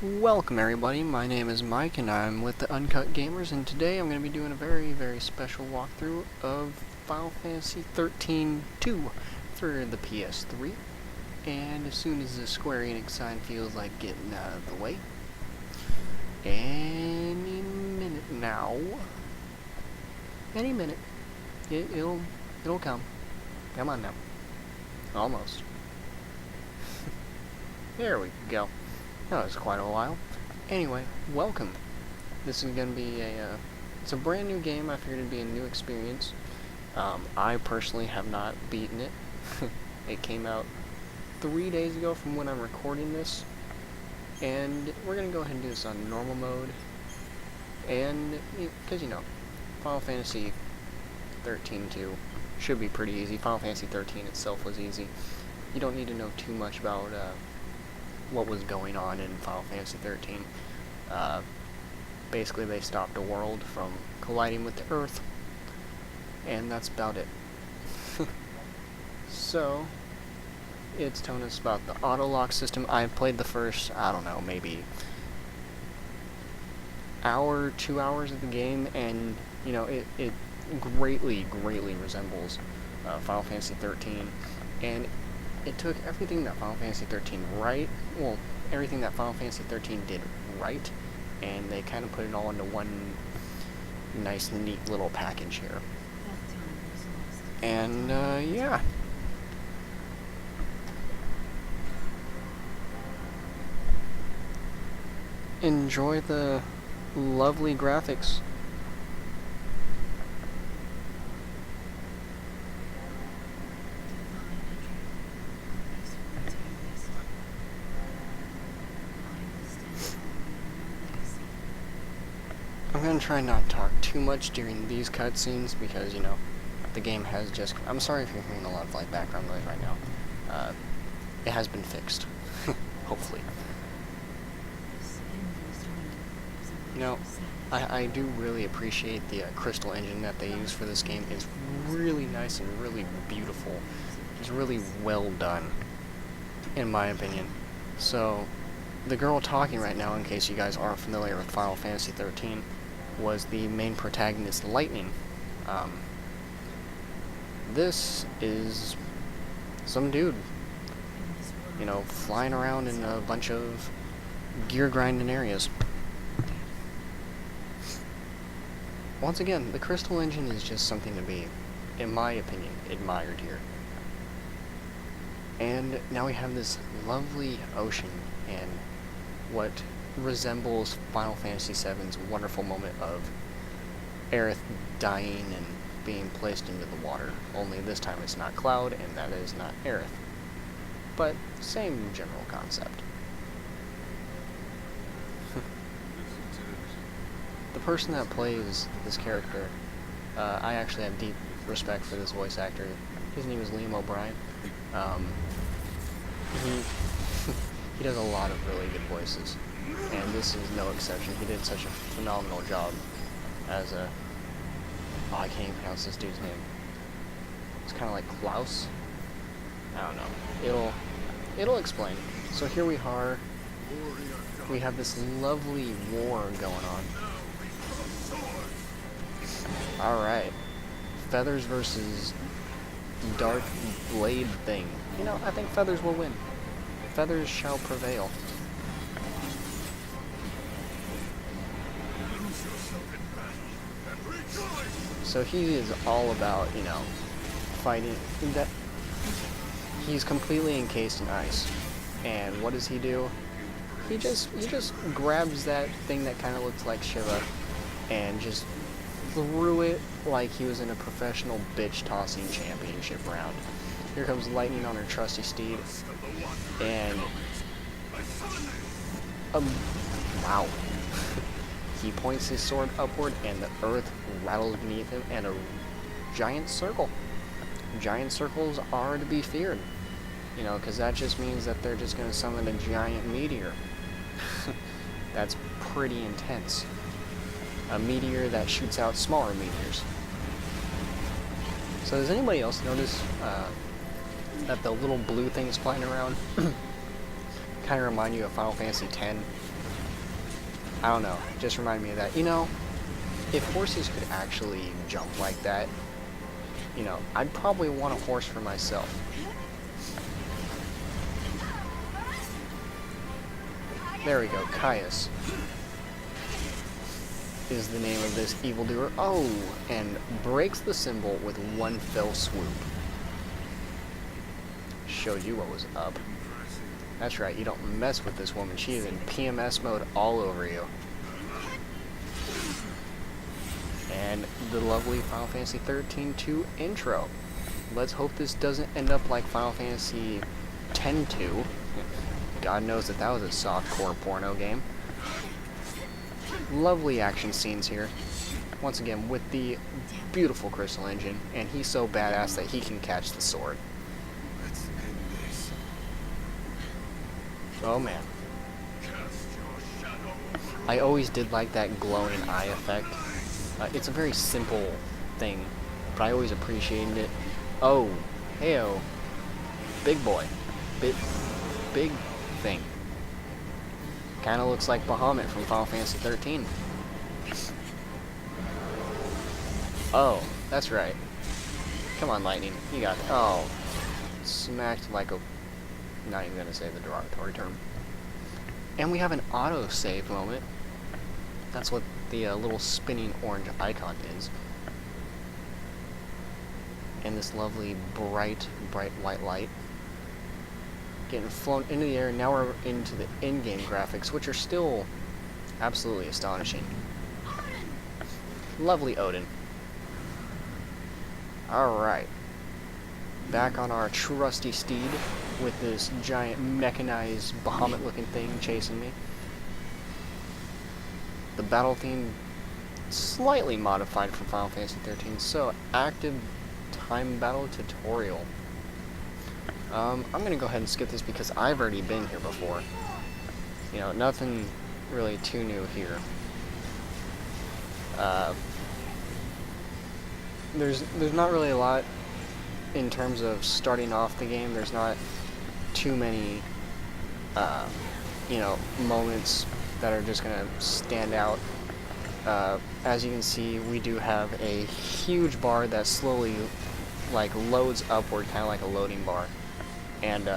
Welcome everybody, my name is Mike and I'm with the UncutGamers, and today I'm going to be doing a very, very special walkthrough of Final Fantasy 13-2 for the PS3. And as soon as the Square Enix sign feels like getting out of the way, any minute now, any minute, it'll come. Come on now. Almost. There we go. That was quite a while. Anyway, welcome. This is going to be it's a brand new game. I figured it'd be a new experience. I personally have not beaten it. It came out 3 days ago from when I'm recording this. And we're going to go ahead and do this on normal mode. And, because, Final Fantasy 13-2 should be pretty easy. Final Fantasy 13 itself was easy. You don't need to know too much about, what was going on in Final Fantasy 13. Basically, they stopped a world from colliding with the Earth, and that's about it. So, it's telling us about the auto-lock system. I've played the first, I don't know, maybe hour, 2 hours of the game, and, it greatly resembles Final Fantasy 13, and it took everything that Final Fantasy 13 everything that Final Fantasy 13 did right, and they kind of put it all into one nice, neat little package here. And, yeah. Enjoy the lovely graphics. I'm gonna try not to talk too much during these cutscenes because, the game has just... I'm sorry if you're hearing a lot of, background noise right now. It has been fixed. Hopefully. I do really appreciate the crystal engine that they use for this game. It's really nice and really beautiful. It's really well done, in my opinion. So, the girl talking right now, in case you guys aren't familiar with Final Fantasy 13, was the main protagonist, Lightning. This is some dude, flying around in a bunch of gear grinding areas. Once again, the crystal engine is just something to be, in my opinion, admired here. And now we have this lovely ocean and what resembles Final Fantasy VII's wonderful moment of Aerith dying and being placed into the water. Only this time it's not Cloud, and that is not Aerith. But same general concept. The person that plays this character, I actually have deep respect for this voice actor. His name is Liam O'Brien. He does a lot of really good voices, and this is no exception. He did such a phenomenal job as a... Oh, I can't even pronounce this dude's name. It's kind of like Klaus? I don't know. It'll explain. So here we are. We have this lovely war going on. Alright. Feathers versus Dark Blade thing. I think Feathers will win. Feathers shall prevail. So he is all about, fighting. He's completely encased in ice. And what does he do? He just grabs that thing that kind of looks like Shiva and just threw it like he was in a professional bitch-tossing championship round. Here comes Lightning on her trusty steed, and wow. He points his sword upward, and the earth rattles beneath him, and a giant circle. Giant circles are to be feared, because that just means that they're just going to summon a giant meteor. That's pretty intense. A meteor that shoots out smaller meteors. So does anybody else notice that the little blue things flying around kind of remind you of Final Fantasy X? I don't know, just reminded me of that. You know, if horses could actually jump like that, you know, I'd probably want a horse for myself. There we go, Caius is the name of this evildoer. Oh, and breaks the symbol with one fell swoop. Showed you what was up. That's right, you don't mess with this woman. She is in PMS mode all over you. And the lovely Final Fantasy 13-2 intro. Let's hope this doesn't end up like Final Fantasy X-2. God knows that that was a softcore porno game. Lovely action scenes here. Once again, with the beautiful Crystal Engine, and he's so badass that he can catch the sword. Let's end this. Oh man. I always did like that glowing eye effect. It's a very simple thing, but I always appreciated it. Oh, heyo. Big boy. Big thing. Kinda looks like Bahamut from Final Fantasy 13. Oh, that's right. Come on, Lightning. You got it. Oh. Smacked like a... Not even gonna say the derogatory term. And we have an auto-save moment. That's what the little spinning orange icon is. And this lovely, bright white light. Getting flown into the air. Now we're into the in-game graphics, which are still absolutely astonishing. Lovely Odin. Alright. Back on our trusty steed with this giant mechanized Bahamut-looking thing chasing me. The battle theme slightly modified from Final Fantasy 13. So, active time battle tutorial. I'm gonna go ahead and skip this because I've already been here before. You know, nothing really too new here. There's not really a lot in terms of starting off the game. There's not too many, you know, moments that are just gonna stand out. As you can see, we do have a huge bar that slowly, like, loads upward, kind of like a loading bar. And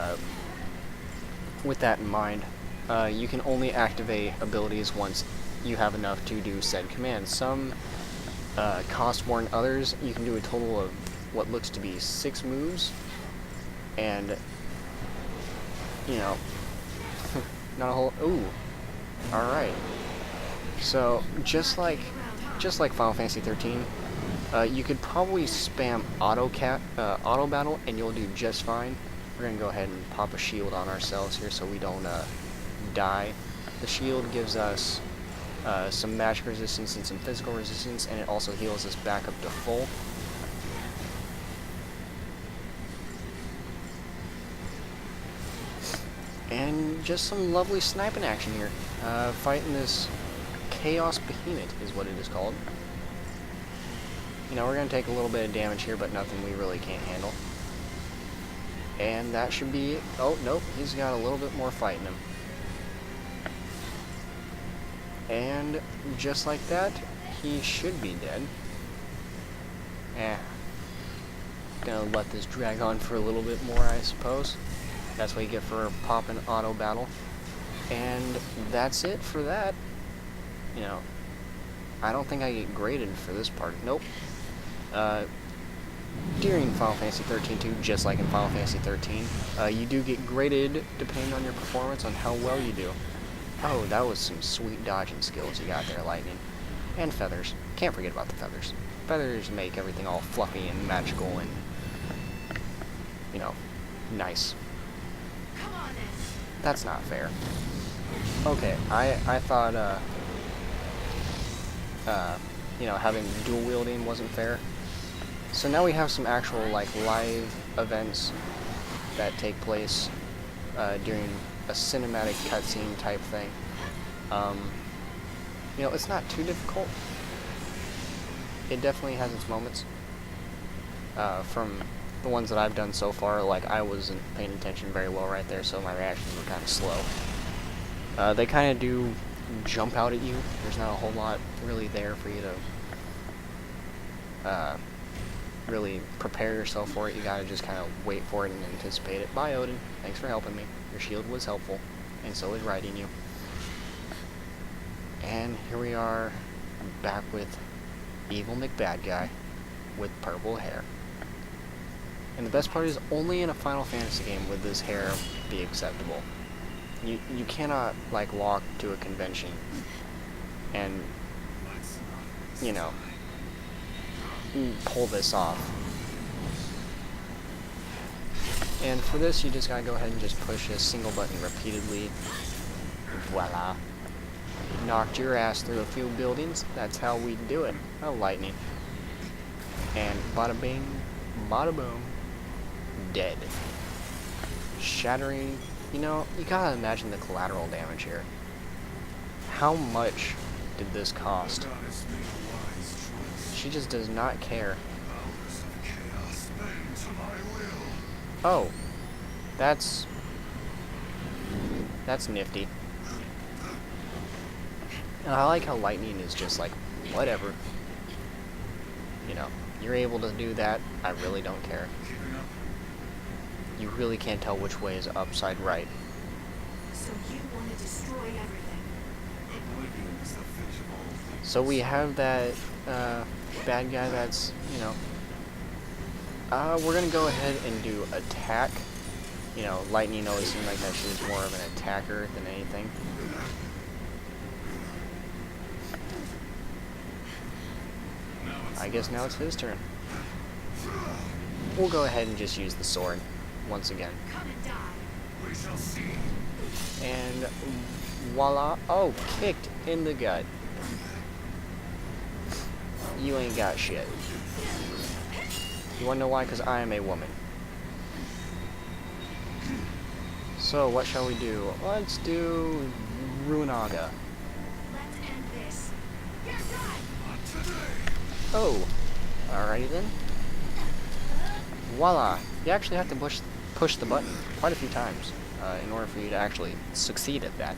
with that in mind, you can only activate abilities once you have enough to do said commands. Some cost more than others. You can do a total of what looks to be 6 moves, and you know, not a whole. Ooh, all right. So just like Final Fantasy 13. You could probably spam auto battle and you'll do just fine. We're gonna go ahead and pop a shield on ourselves here so we don't die. The shield gives us some magic resistance and some physical resistance, and it also heals us back up to full. And just some lovely sniping action here. Fighting this Chaos Behemoth is what it is called. You know, we're going to take a little bit of damage here, but nothing we really can't handle. And that should be... Oh, nope, he's got a little bit more fight in him. And just like that, he should be dead. Gonna let this drag on for a little bit more, I suppose. That's what you get for popping auto battle. And that's it for that. You know, I don't think I get graded for this part. Nope. During Final Fantasy 13-2, just like in Final Fantasy 13, you do get graded depending on your performance on how well you do. Oh, that was some sweet dodging skills you got there, Lightning. And feathers. Can't forget about the feathers. Feathers make everything all fluffy and magical and, you know, nice. That's not fair. Okay, I thought, you know, having dual wielding wasn't fair. So now we have some actual, like, live events that take place during a cinematic cutscene type thing. You know, it's not too difficult. It definitely has its moments. From the ones that I've done so far, like, I wasn't paying attention very well right there, so my reactions were kind of slow. They kind of do jump out at you. There's not a whole lot really there for you to really prepare yourself for it. You gotta just kind of wait for it and anticipate it. Bye, Odin. Thanks for helping me. Your shield was helpful, and so is riding you. And here we are, back with Evil McBad Guy with purple hair. And the best part is, only in a Final Fantasy game would this hair be acceptable. You cannot, like, walk to a convention and, you know, pull this off. And for this, you just gotta go ahead and just push a single button repeatedly. Voila. Knocked your ass through a few buildings. That's how we do it. Oh, lightning. And bada bing, bada boom, dead. Shattering. You know, you gotta imagine the collateral damage here. How much did this cost? She just does not care. Oh, that's nifty. And I like how lightning is just like, whatever. You know, you're able to do that. I really don't care. You really can't tell which way is upside right. So you want to destroy everything? So we have that bad guy that's, you know, we're gonna go ahead and do attack. You know, lightning always seemed like that she was more of an attacker than anything. I guess now it's his turn. We'll go ahead and just use the sword once again. Come and die. We shall see. And voila. Oh, kicked in the gut. You ain't got shit. You wanna know why? Because I am a woman. So, what shall we do? Let's do Runaga. Let's end this. You're done. Not today. Oh, alrighty then. Voila. You actually have to push the button quite a few times in order for you to actually succeed at that.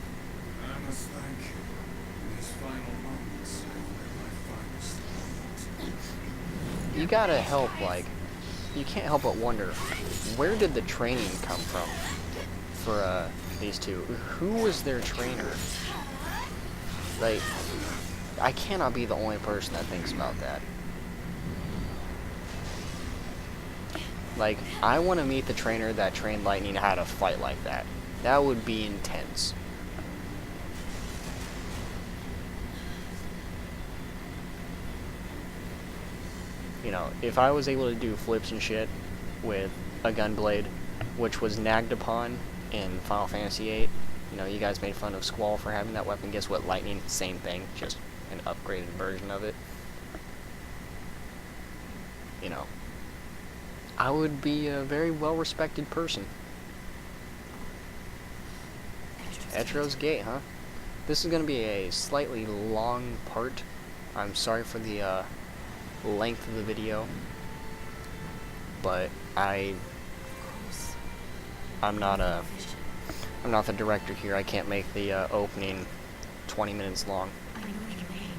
I must thank you. In these final moments, I will my finest moment. You gotta help, like, you can't help but wonder, where did the training come from for these two? Who was their trainer? Like, I cannot be the only person that thinks about that. Like, I want to meet the trainer that trained Lightning how to fight like that. That would be intense. You know, if I was able to do flips and shit with a gunblade, which was nagged upon in Final Fantasy VIII, you know, you guys made fun of Squall for having that weapon. Guess what? Lightning, same thing, just an upgraded version of it. You know, I would be a very well-respected person. Etro's Gate, huh? This is going to be a slightly long part. I'm sorry for the length of the video, but I'm not the director here. I can't make the opening 20 minutes long. I know your name.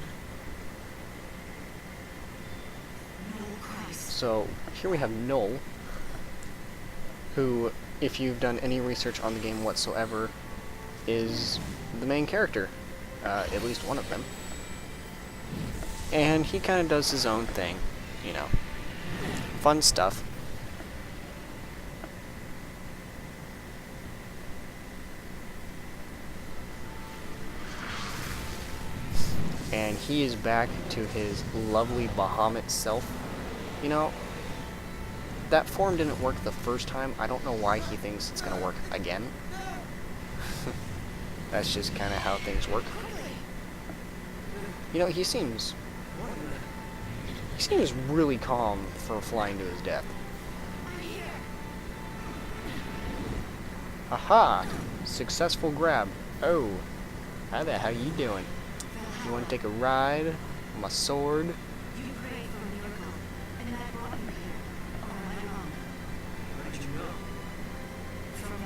Noel Christ. So here we have Noel, who, if you've done any research on the game whatsoever, is the main character, at least one of them. And he kind of does his own thing, you know, fun stuff. And he is back to his lovely Bahamut self. You know, that form didn't work the first time. I don't know why he thinks it's gonna work again. That's just kind of how things work. You know, he seems really calm for flying to his death. Aha! Successful grab. Oh, hi there, how you doing? You want to take a ride on my sword? You prayed for a miracle, and that brought you here. Or am I wrong? How did you know? From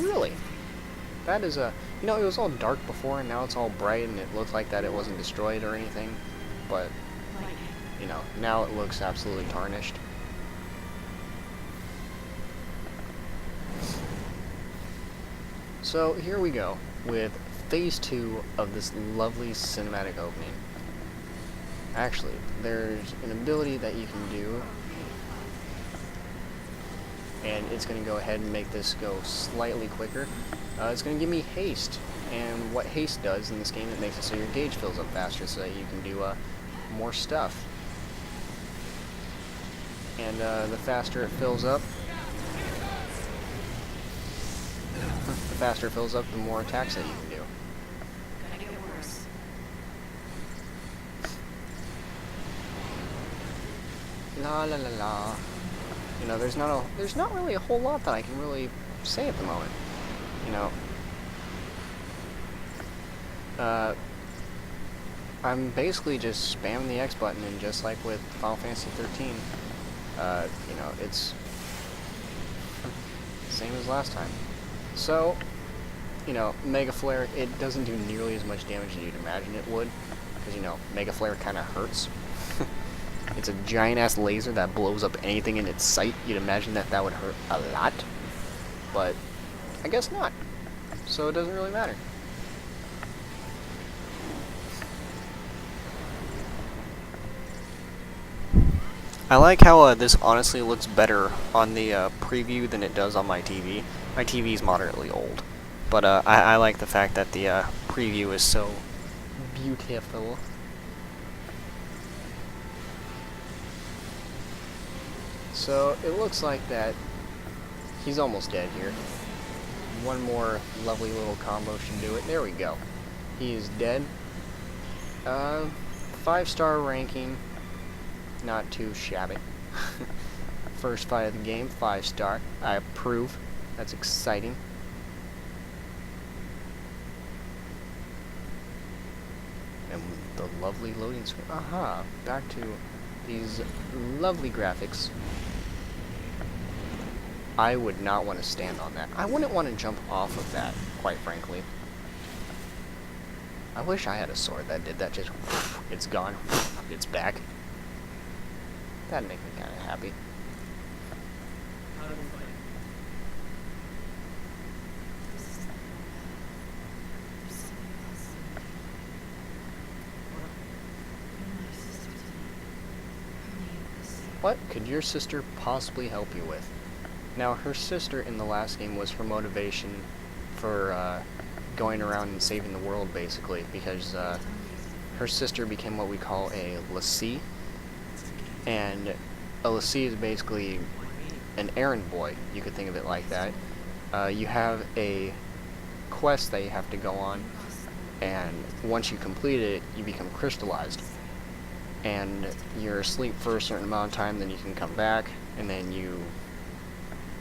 Valhalla. Really? That is a... You know, it was all dark before, and now it's all bright, and it looked like that it wasn't destroyed or anything. But, you know, now it looks absolutely tarnished. So, here we go, with Phase 2 of this lovely cinematic opening. Actually, there's an ability that you can do, and it's going to go ahead and make this go slightly quicker. It's going to give me haste, and what haste does in this game, it makes it so your gauge fills up faster so that you can do more stuff. And the faster it fills up, the more attacks that you can do. Gonna get worse. La la la la. You know, there's not really a whole lot that I can really say at the moment. You know, I'm basically just spamming the X button, and just like with Final Fantasy 13, you know, it's same as last time. So, you know, Mega Flare, it doesn't do nearly as much damage as you'd imagine it would, because, you know, Mega Flare kind of hurts. It's a giant-ass laser that blows up anything in its sight. You'd imagine that that would hurt a lot, but I guess not. So it doesn't really matter. I like how this honestly looks better on the preview than it does on my TV. My TV is moderately old, but I like the fact that the preview is so beautiful. So it looks like that he's almost dead here. One more lovely little combo should do it. There we go. He is dead. 5-star ranking. Not too shabby. First fight of the game, 5-star. I approve. That's exciting. And the lovely loading screen. Aha! Back to these lovely graphics. I would not want to stand on that. I wouldn't want to jump off of that, quite frankly. I wish I had a sword that did that. Just, it's gone. It's back. That'd make me kind of happy. What could your sister possibly help you with? Now, her sister in the last game was her motivation for going around and saving the world, basically, because her sister became what we call a lessee. And a lessee is basically an errand boy, you could think of it like that. You have a quest that you have to go on, and once you complete it, you become crystallized. And you're asleep for a certain amount of time, then you can come back, and then you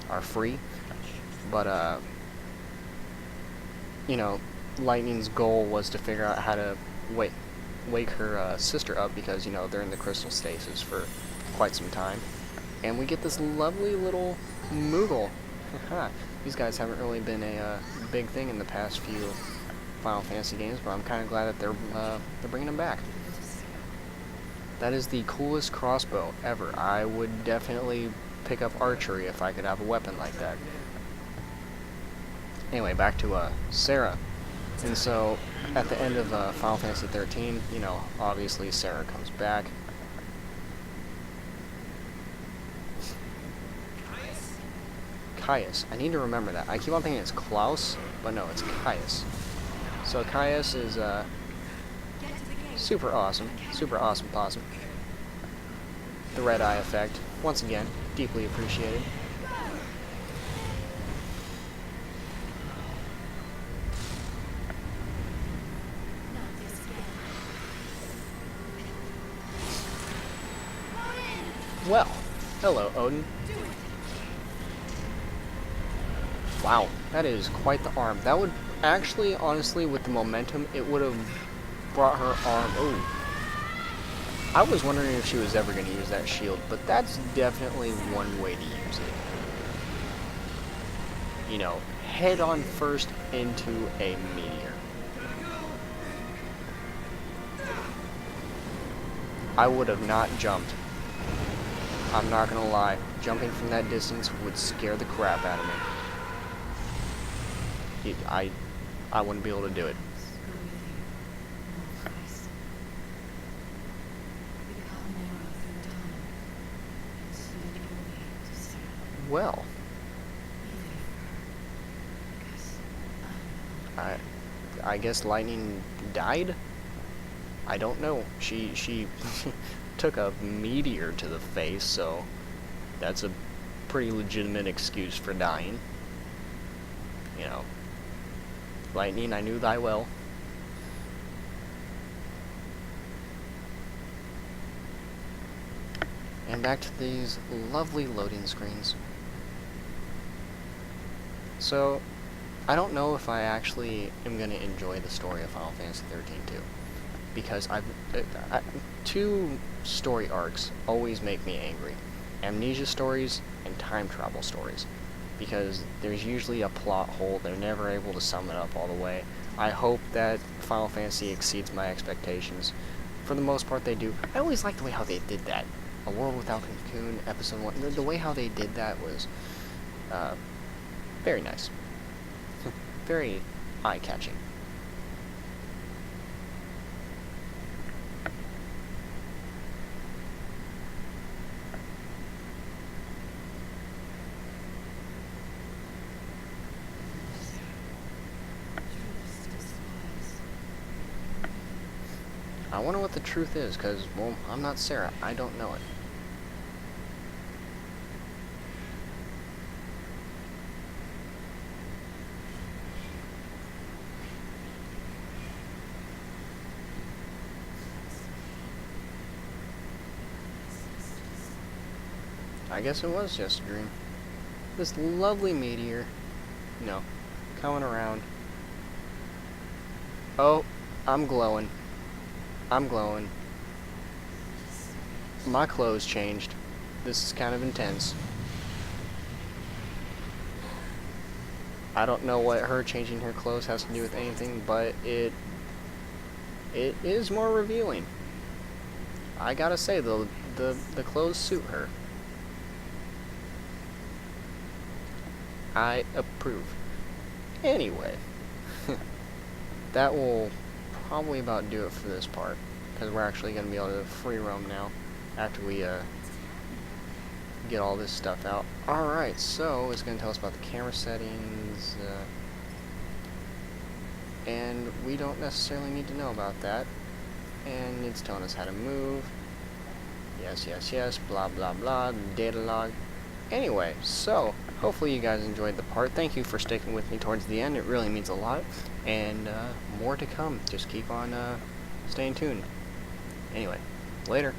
are free. But, you know, Lightning's goal was to figure out how to wake her sister up, because, you know, they're in the crystal stasis for quite some time. And we get this lovely little Moogle. These guys haven't really been a big thing in the past few Final Fantasy games, but I'm kind of glad that they're bringing them back. That is the coolest crossbow ever. I would definitely pick up archery if I could have a weapon like that. Anyway, back to Sarah. And so, at the end of Final Fantasy 13, you know, obviously Sarah comes back. Caius. I need to remember that. I keep on thinking it's Klaus, but no, it's Caius. So Caius is super awesome. Super awesome possum. The red eye effect, once again, deeply appreciated. Well, hello, Odin. Wow, that is quite the arm. That would actually, honestly, with the momentum, it would have brought her arm. Oh, I was wondering if she was ever going to use that shield, but that's definitely one way to use it. You know, head on first into a meteor. I would have not jumped. I'm not gonna lie. Jumping from that distance would scare the crap out of me. I wouldn't be able to do it. Well, I guess Lightning died? I don't know. She took a meteor to the face, so that's a pretty legitimate excuse for dying. You know, Lightning, I knew thy well. And back to these lovely loading screens. So, I don't know if I actually am going to enjoy the story of Final Fantasy 13 too. Because two story arcs always make me angry. Amnesia stories and time travel stories. Because there's usually a plot hole, they're never able to sum it up all the way. I hope that Final Fantasy exceeds my expectations. For the most part they do. I always liked the way how they did that. A World Without Cocoon, Episode 1, the way how they did that was very nice. Very eye-catching. I wonder what the truth is, because, well, I'm not Sarah. I don't know it. I guess it was just a dream. This lovely meteor, you know, coming around. Oh, I'm glowing. I'm glowing. My clothes changed. This is kind of intense. I don't know what her changing her clothes has to do with anything, but it is more revealing. I gotta say, the clothes suit her. I approve. Anyway, that will probably about do it for this part, because we're actually going to be able to free roam now after we get all this stuff out. Alright, so it's going to tell us about the camera settings, and we don't necessarily need to know about that. And it's telling us how to move. Yes, yes, yes, blah, blah, blah, data log. Anyway, so hopefully you guys enjoyed the part. Thank you for sticking with me towards the end. It really means a lot. And more to come. Just keep on staying tuned. Anyway, later.